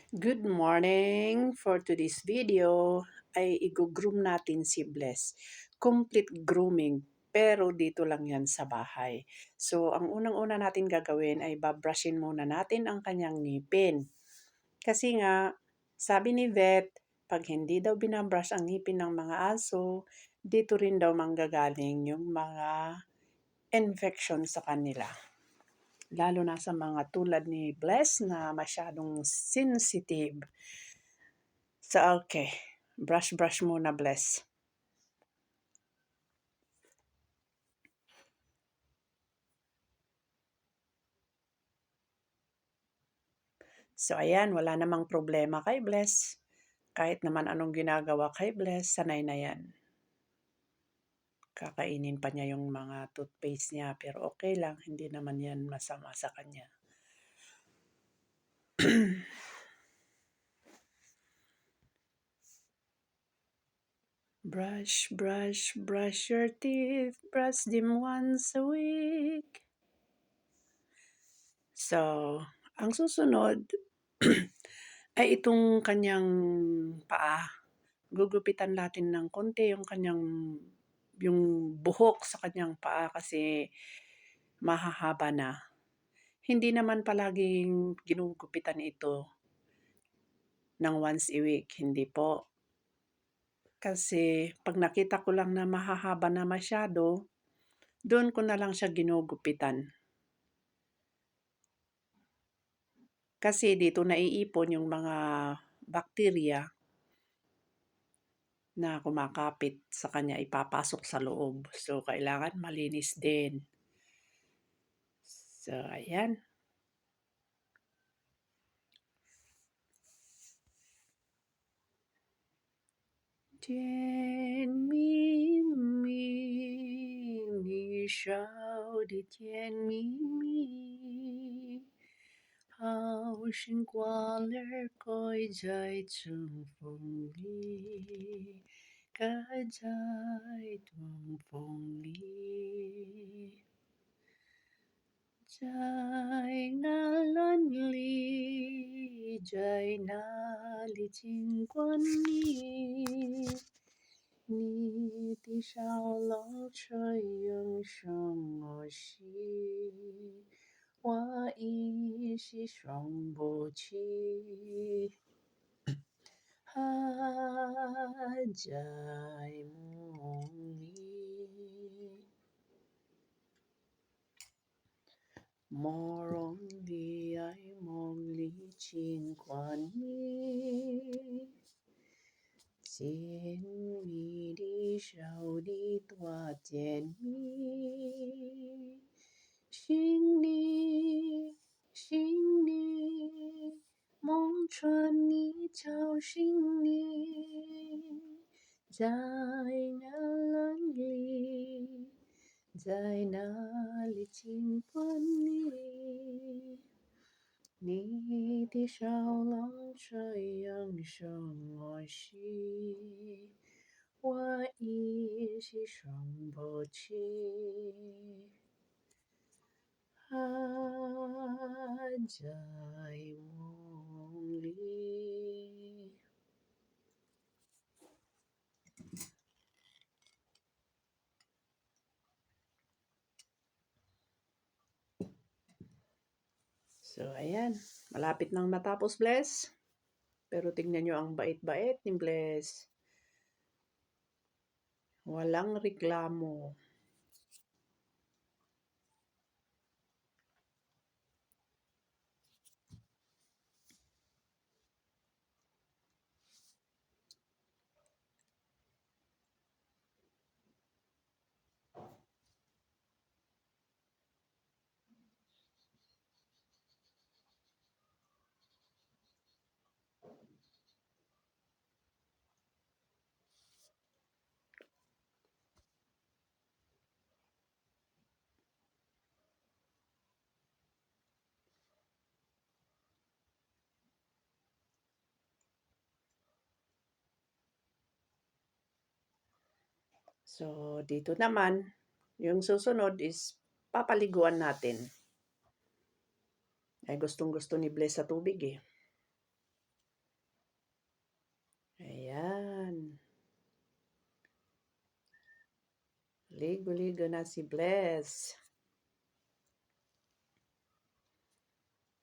Good morning! For today's video ay i-groom natin si Bless. Complete grooming, pero dito lang yan sa bahay. So, ang unang-una natin gagawin ay babrushin muna natin ang kanyang ngipin. Kasi nga, sabi ni vet, pag hindi daw binabrush ang ngipin ng mga aso, dito rin daw manggagaling yung mga infection sa kanila. Lalo na sa mga tulad ni Bless na masyadong sensitive. So, okay. Brush muna, Bless. So, ayan, wala namang problema kay Bless. Kahit naman anong ginagawa kay Bless, sanay na yan. Kakainin pa niya yung mga toothpaste niya, pero okay lang, hindi naman yan masama sa kanya. Brush your teeth, brush them once a week. So, ang susunod ay itong kanyang paa. Gugupitan natin ng konti yung buhok sa kanyang paa kasi mahahaba na. Hindi naman palaging ginugupitan ito ng once a week, hindi po. Kasi 'pag nakita ko lang na mahahaba na masyado, doon ko na lang siya ginugupitan. Kasi dito naiipon yung mga bakterya na kumakapit sa kanya, ipapasok sa loob. So, kailangan malinis din. So, ayan. Tian mi mi, ni shao di tian mi mi. 好生花儿开在春风里，开在春风里。在哪里，在哪里尽管你，你的笑容却永生我心，我一时想不起，还在梦里。梦里爱梦里尽管你，甜蜜的笑的多甜蜜，心里梦穿你叫醒你，在哪里？在哪里尽管你，你的笑容这样伤我心，我一时想不起，还在梦里。So, ayan. Malapit nang matapos, Bless. Pero tingnan nyo ang bait-bait ni Bless. Walang reklamo. So, dito naman, yung susunod is papaliguan natin. Ay gustong-gusto ni Bless sa tubig eh. Ayan, ligo-ligo na si Bless.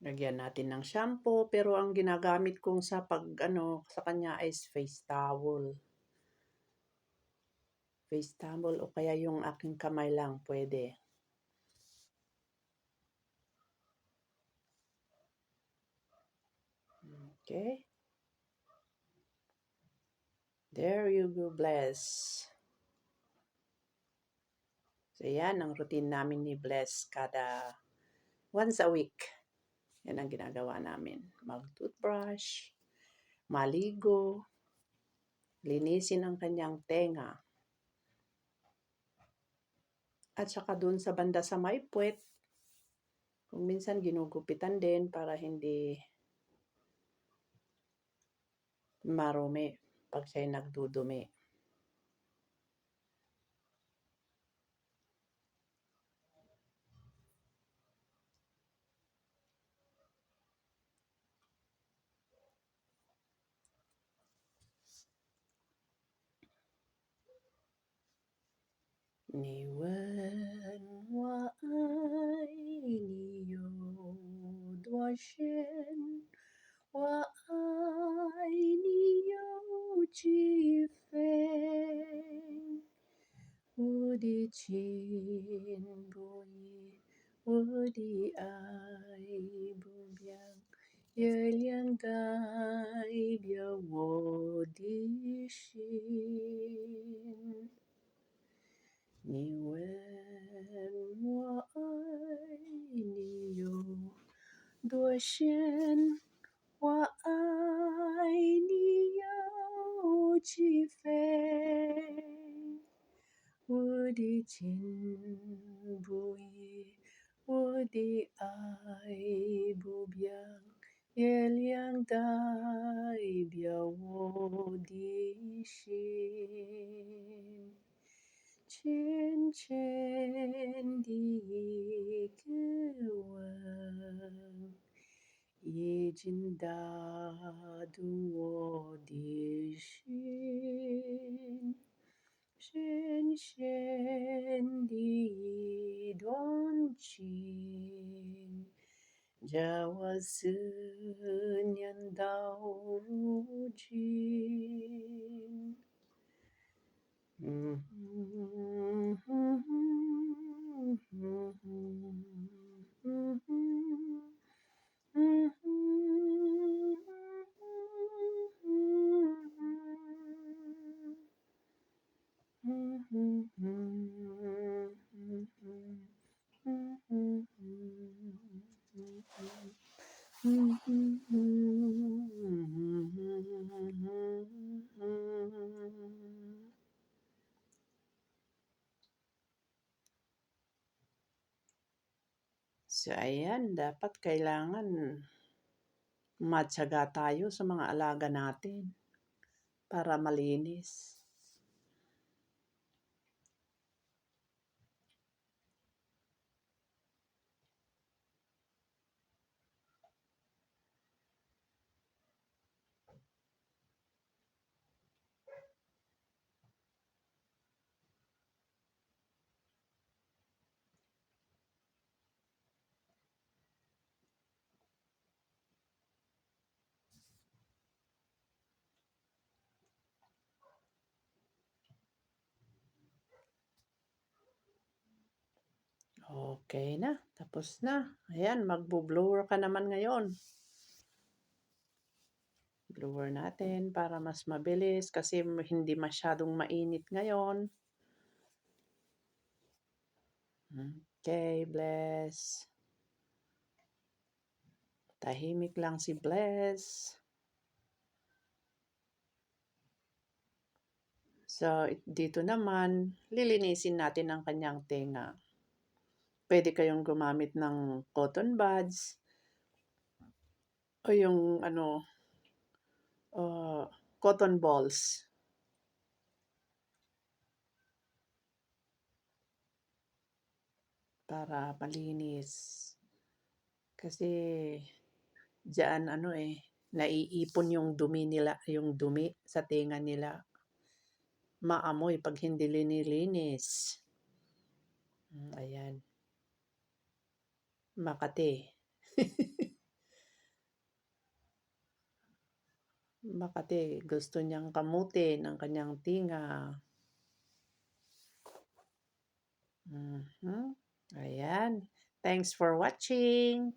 Lagyan natin ng shampoo, pero ang ginagamit kong sa pag-ano sa kanya is face towel. Face towel o kaya yung aking kamay lang pwede. Okay. There you go, Bless. So yan ang routine namin ni Bless kada once a week. Yan ang ginagawa namin. Mag-toothbrush, maligo, linisin ang kanyang tenga. At saka dun sa banda sa may puwet, kung minsan ginugupitan din para hindi marumi pag siya'y nagdudumi.你问我爱你有多深，我爱你有几分？我的情不移，我的爱不变，月亮代表我的心。你问我爱你有多深，我爱你有几分？我的情不移，我的爱不变，月亮代表我的心。浅浅的一个吻，已经打动我的心。深深的一段情，叫我思念到如今。So, ayan, dapat kailangan matyaga tayo sa mga alaga natin para malinis. Okay na, tapos na. Ayan, magbo-blower ka naman ngayon. Blower natin para mas mabilis kasi hindi masyadong mainit ngayon. Okay, Bless. Tahimik lang si Bless. So, dito naman, lilinisin natin ang kanyang tenga. Pwede kayong gumamit ng cotton buds o yung cotton balls para malinis. Kasi diyan naiipon yung dumi nila, yung dumi sa tenga nila. Maamoy 'pag hindi linilinis. Ayan, Makati. Makati, gusto niyang kamutin ang kanyang tinga. Mhm, ayan. Thanks for watching.